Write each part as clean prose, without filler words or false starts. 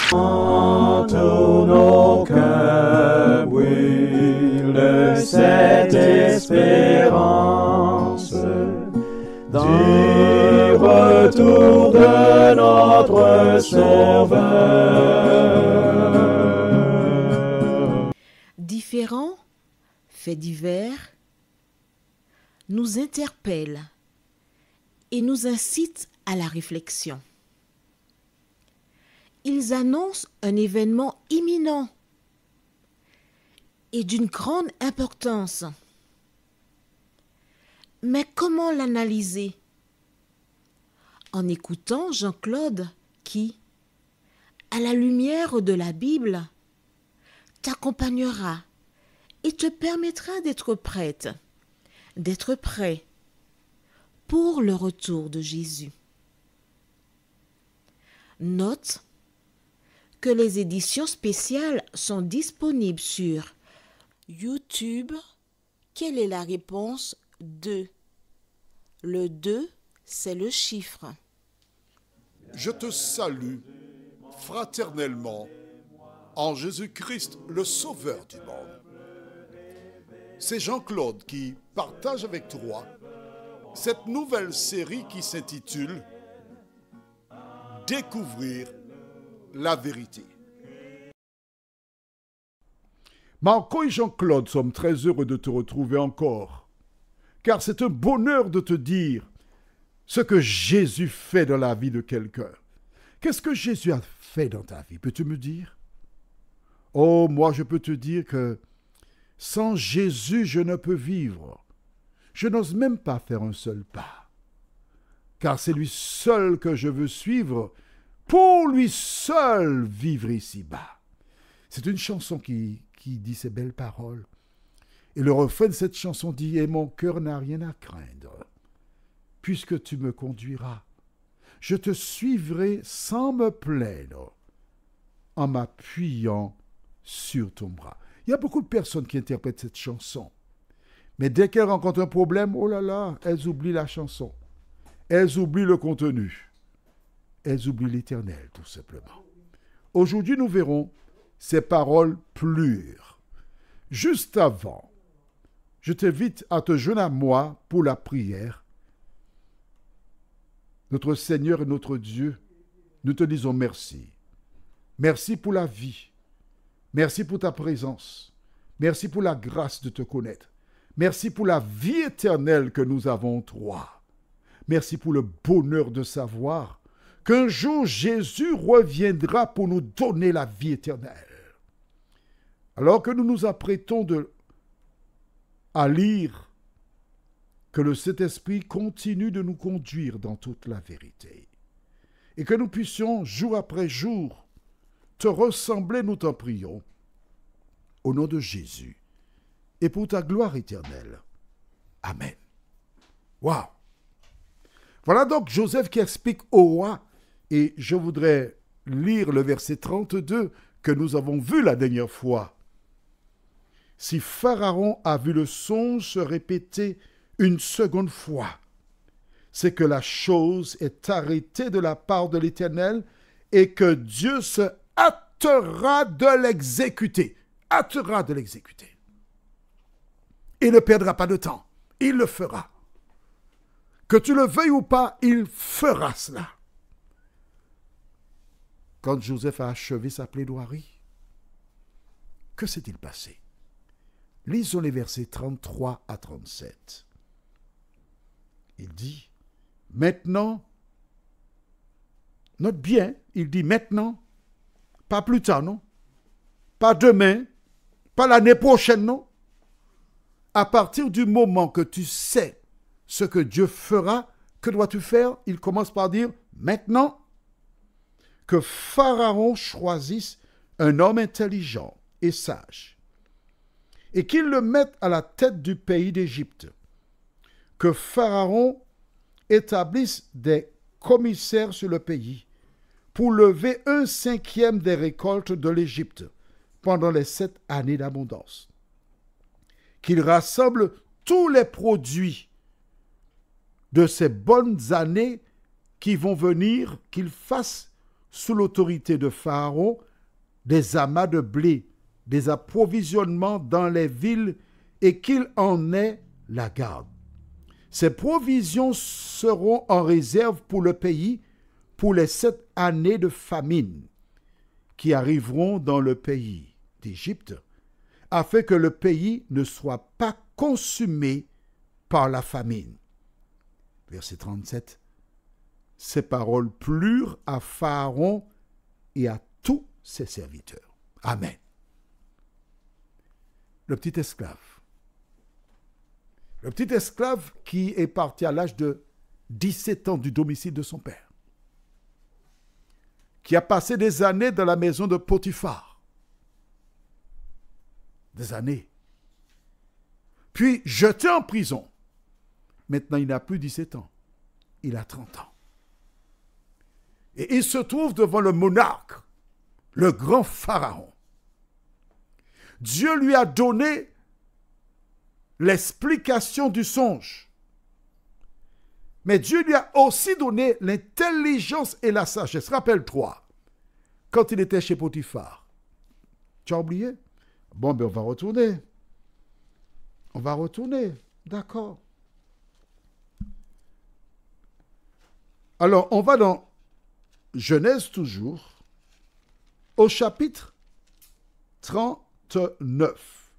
Chantons nos cœurs, brûle cette espérance du retour de notre Sauveur. Différents faits divers nous interpellent et nous incitent à la réflexion. Ils annoncent un événement imminent et d'une grande importance. Mais comment l'analyser? En écoutant Jean-Claude qui, à la lumière de la Bible, t'accompagnera et te permettra d'être prête, d'être prêt pour le retour de Jésus. Note que les éditions spéciales sont disponibles sur YouTube. Quelle est la réponse 2? Le 2, c'est le chiffre. Je te salue fraternellement en Jésus-Christ, le Sauveur du monde. C'est Jean-Claude qui partage avec toi cette nouvelle série qui s'intitule « Découvrir la vérité ». Marco et Jean-Claude sommes très heureux de te retrouver encore, car c'est un bonheur de te dire ce que Jésus fait dans la vie de quelqu'un. Qu'est-ce que Jésus a fait dans ta vie? Peux-tu me dire? Oh, moi je peux te dire que sans Jésus, je ne peux vivre. Je n'ose même pas faire un seul pas, car c'est lui seul que je veux suivre, pour lui seul vivre ici-bas. C'est une chanson qui dit ces belles paroles. Et le refrain de cette chanson dit « Et mon cœur n'a rien à craindre, puisque tu me conduiras. Je te suivrai sans me plaindre, en m'appuyant sur ton bras. » Il y a beaucoup de personnes qui interprètent cette chanson. Mais dès qu'elles rencontrent un problème, oh là là, elles oublient la chanson. Elles oublient le contenu. Elles oublient l'Éternel, tout simplement. Aujourd'hui, nous verrons ces paroles pures. Juste avant, je t'invite à te joindre à moi pour la prière. Notre Seigneur et notre Dieu, nous te disons merci. Merci pour la vie. Merci pour ta présence. Merci pour la grâce de te connaître. Merci pour la vie éternelle que nous avons en toi. Merci pour le bonheur de savoir qu'un jour Jésus reviendra pour nous donner la vie éternelle. Alors que nous nous apprêtons à lire, que le Saint-Esprit continue de nous conduire dans toute la vérité. Et que nous puissions, jour après jour, te ressembler, nous t'en prions, au nom de Jésus, et pour ta gloire éternelle. Amen. Waouh! Voilà donc Joseph qui explique au roi, et je voudrais lire le verset 32 que nous avons vu la dernière fois. Si Pharaon a vu le songe se répéter une seconde fois, c'est que la chose est arrêtée de la part de l'Éternel et que Dieu se hâtera de l'exécuter. Hâtera de l'exécuter. Il ne perdra pas de temps. Il le fera. Que tu le veuilles ou pas, il fera cela. Quand Joseph a achevé sa plaidoirie, que s'est-il passé? Lisons les versets 33 à 37. Il dit, maintenant, note bien, il dit maintenant, pas plus tard, non? Pas demain, pas l'année prochaine, non? À partir du moment que tu sais ce que Dieu fera, que dois-tu faire? Il commence par dire, maintenant, que Pharaon choisisse un homme intelligent et sage, et qu'il le mette à la tête du pays d'Égypte, que Pharaon établisse des commissaires sur le pays pour lever 1/5 des récoltes de l'Égypte pendant les 7 années d'abondance, qu'il rassemble tous les produits de ces bonnes années qui vont venir, qu'il fasse sous l'autorité de Pharaon des amas de blé, des approvisionnements dans les villes et qu'il en ait la garde. Ces provisions seront en réserve pour le pays pour les 7 années de famine qui arriveront dans le pays d'Égypte, afin que le pays ne soit pas consumé par la famine. Verset 37. Ces paroles plurent à Pharaon et à tous ses serviteurs. Amen. Le petit esclave. Le petit esclave qui est parti à l'âge de 17 ans du domicile de son père, qui a passé des années dans la maison de Potiphar. Des années. Puis jeté en prison. Maintenant, il n'a plus 17 ans. Il a 30 ans. Et il se trouve devant le monarque, le grand Pharaon. Dieu lui a donné l'explication du songe. Mais Dieu lui a aussi donné l'intelligence et la sagesse. Rappelle-toi, quand il était chez Potiphar. Tu as oublié? Bon, ben on va retourner. On va retourner. D'accord. Alors, on va dans Genèse toujours, au chapitre 39.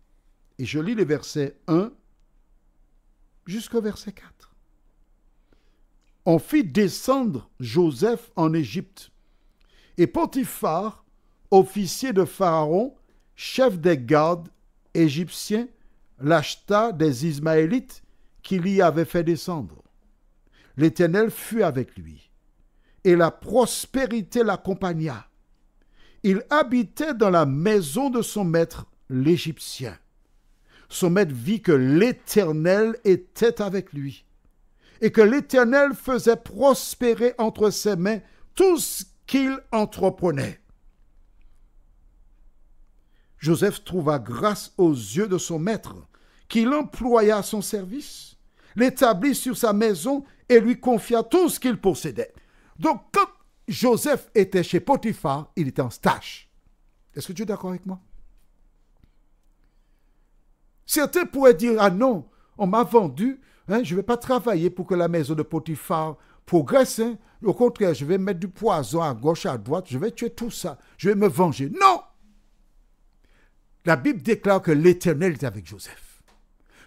Et je lis les versets 1 jusqu'au verset 4. On fit descendre Joseph en Égypte. Et Potiphar, officier de Pharaon, chef des gardes égyptiens, l'acheta des Ismaélites qu'il y avait fait descendre. L'Éternel fut avec lui, et la prospérité l'accompagna. Il habitait dans la maison de son maître, l'Égyptien. Son maître vit que l'Éternel était avec lui, et que l'Éternel faisait prospérer entre ses mains tout ce qu'il entreprenait. Joseph trouva grâce aux yeux de son maître, qui l'employa à son service, l'établit sur sa maison et lui confia tout ce qu'il possédait. Donc, quand Joseph était chez Potiphar, il était en stage. Est-ce que tu es d'accord avec moi? Certains pourraient dire, ah non, on m'a vendu, je ne vais pas travailler pour que la maison de Potiphar progresse. Au contraire, je vais mettre du poison à gauche, à droite, je vais tuer tout ça, je vais me venger. Non! La Bible déclare que l'Éternel est avec Joseph.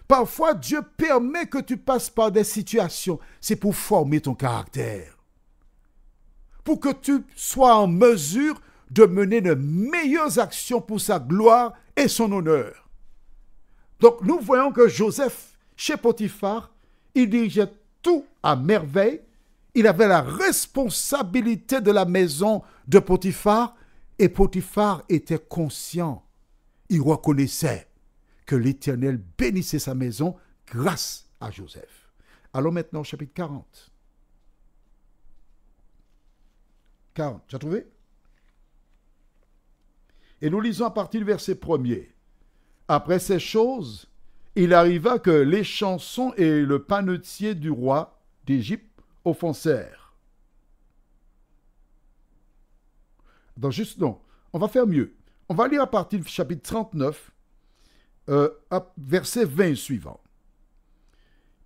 Parfois, Dieu permet que tu passes par des situations. C'est pour former ton caractère. Pour que tu sois en mesure de mener de meilleures actions pour sa gloire et son honneur. Donc, nous voyons que Joseph, chez Potiphar, il dirigeait tout à merveille. Il avait la responsabilité de la maison de Potiphar et Potiphar était conscient. Il reconnaissait que l'Éternel bénissait sa maison grâce à Joseph. Allons maintenant au chapitre 40. 40, tu as trouvé? Et nous lisons à partir du verset 1er. Après ces choses, il arriva que les chansons et le panetier du roi d'Égypte offensèrent. Non, on va faire mieux. On va lire à partir du chapitre 39, verset 20 suivant.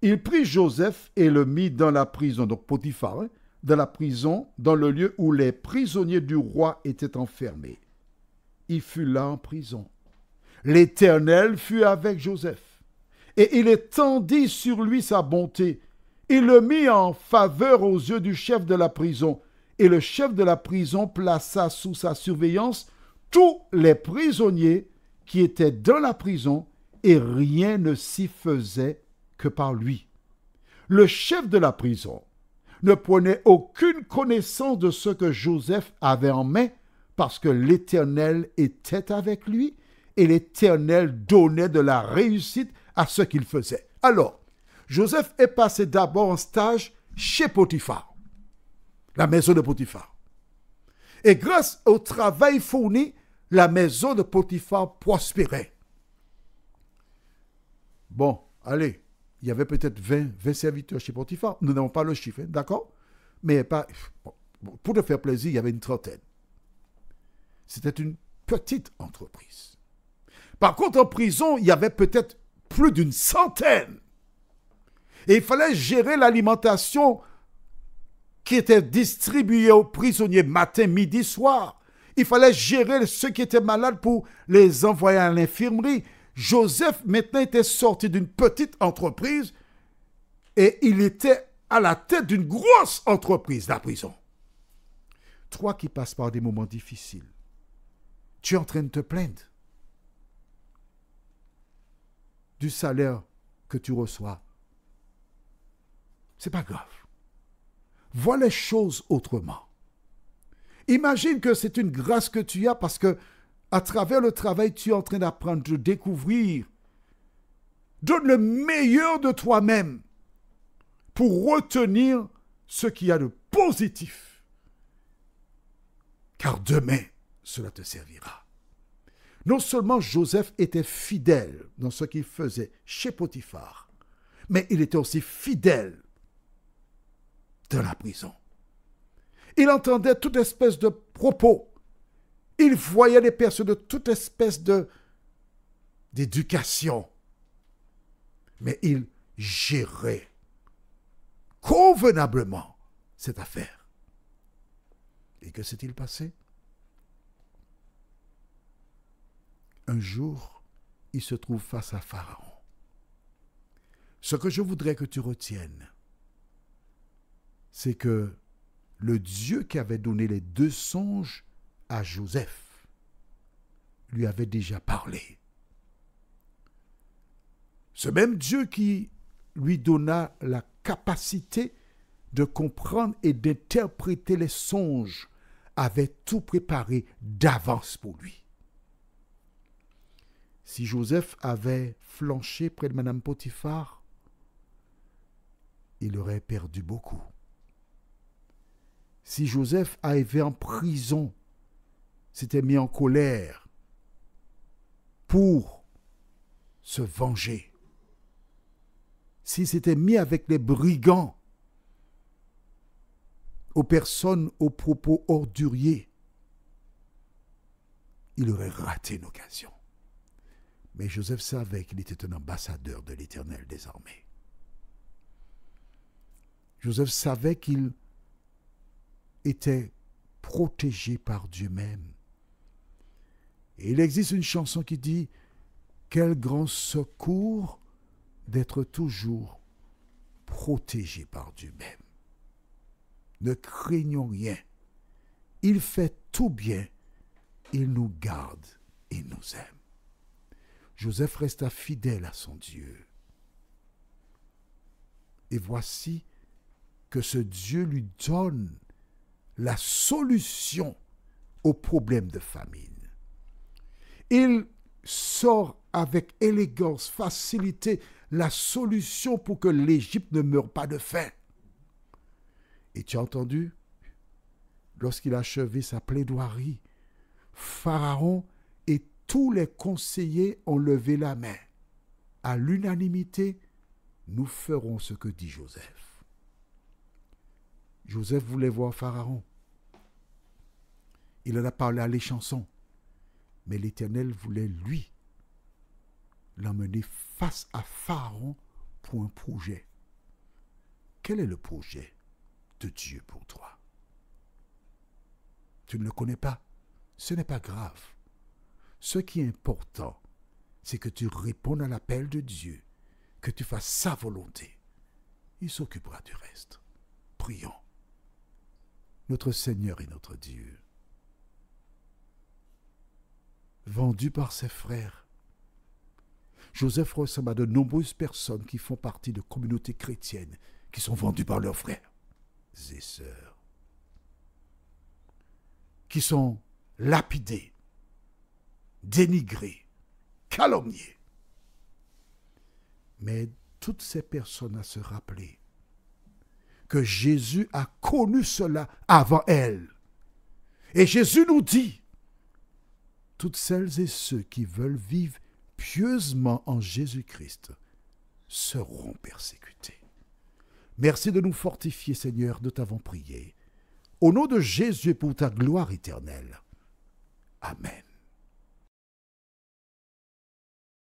Il prit Joseph et le mit dans la prison, donc Potiphar, dans la prison, dans le lieu où les prisonniers du roi étaient enfermés. Il fut là en prison. L'Éternel fut avec Joseph, et il étendit sur lui sa bonté. Il le mit en faveur aux yeux du chef de la prison, et le chef de la prison plaça sous sa surveillance tous les prisonniers qui étaient dans la prison, et rien ne s'y faisait que par lui. Le chef de la prison ne prenait aucune connaissance de ce que Joseph avait en main, parce que l'Éternel était avec lui, et l'Éternel donnait de la réussite à ce qu'il faisait. Alors, Joseph est passé d'abord en stage chez Potiphar, la maison de Potiphar. Et grâce au travail fourni, la maison de Potiphar prospérait. Bon, allez, il y avait peut-être 20 serviteurs chez Potiphar. Nous n'avons pas le chiffre, d'accord? Mais pas... Pour te faire plaisir, il y avait une trentaine. C'était une petite entreprise. Par contre, en prison, il y avait peut-être plus d'une centaine. Et il fallait gérer l'alimentation qui était distribuée aux prisonniers matin, midi, soir. Il fallait gérer ceux qui étaient malades pour les envoyer à l'infirmerie. Joseph, maintenant, était sorti d'une petite entreprise et il était à la tête d'une grosse entreprise, la prison. Toi qui passes par des moments difficiles, tu es en train de te plaindre du salaire que tu reçois. C'est pas grave. Vois les choses autrement. Imagine que c'est une grâce que tu as parce que à travers le travail, tu es en train d'apprendre, de découvrir. Donne le meilleur de toi-même pour retenir ce qu'il y a de positif. Car demain, cela te servira. Non seulement Joseph était fidèle dans ce qu'il faisait chez Potiphar, mais il était aussi fidèle dans la prison. Il entendait toute espèce de propos. Il voyait des personnes de toute espèce d'éducation. Mais il gérait convenablement cette affaire. Et que s'est-il passé? Un jour, il se trouve face à Pharaon. Ce que je voudrais que tu retiennes, c'est que le Dieu qui avait donné les 2 songes à Joseph lui avait déjà parlé. Ce même Dieu qui lui donna la capacité de comprendre et d'interpréter les songes avait tout préparé d'avance pour lui. Si Joseph avait flanché près de Madame Potiphar, il aurait perdu beaucoup. Si Joseph arrivait en prison, s'était mis en colère pour se venger, s'il s'était mis avec les brigands, aux personnes aux propos orduriers, il aurait raté une occasion. Mais Joseph savait qu'il était un ambassadeur de l'Éternel désormais. Joseph savait qu'il était protégé par Dieu même. Et il existe une chanson qui dit « Quel grand secours d'être toujours protégé par Dieu même. Ne craignons rien. Il fait tout bien. Il nous garde et nous aime. » Joseph resta fidèle à son Dieu. Et voici que ce Dieu lui donne la solution au problème de famine. Il sort avec élégance, facilité, la solution pour que l'Égypte ne meure pas de faim. Et tu as entendu, lorsqu'il a achevé sa plaidoirie, Pharaon et tous les conseillers ont levé la main. À l'unanimité, nous ferons ce que dit Joseph. Joseph voulait voir Pharaon. Il en a parlé à l'échanson. Mais l'Éternel voulait, lui, l'emmener face à Pharaon pour un projet. Quel est le projet de Dieu pour toi? Tu ne le connais pas? Ce n'est pas grave. Ce qui est important, c'est que tu répondes à l'appel de Dieu, que tu fasses sa volonté. Il s'occupera du reste. Prions. Notre Seigneur et notre Dieu, vendu par ses frères, Joseph ressemble à de nombreuses personnes qui font partie de communautés chrétiennes qui sont vendues par leurs frères et sœurs, qui sont lapidés, dénigrés, calomniés. Mais toutes ces personnes à se rappeler que Jésus a connu cela avant elles. Et Jésus nous dit, toutes celles et ceux qui veulent vivre pieusement en Jésus-Christ seront persécutés. Merci de nous fortifier, Seigneur, nous t'avons prié. Au nom de Jésus et pour ta gloire éternelle. Amen.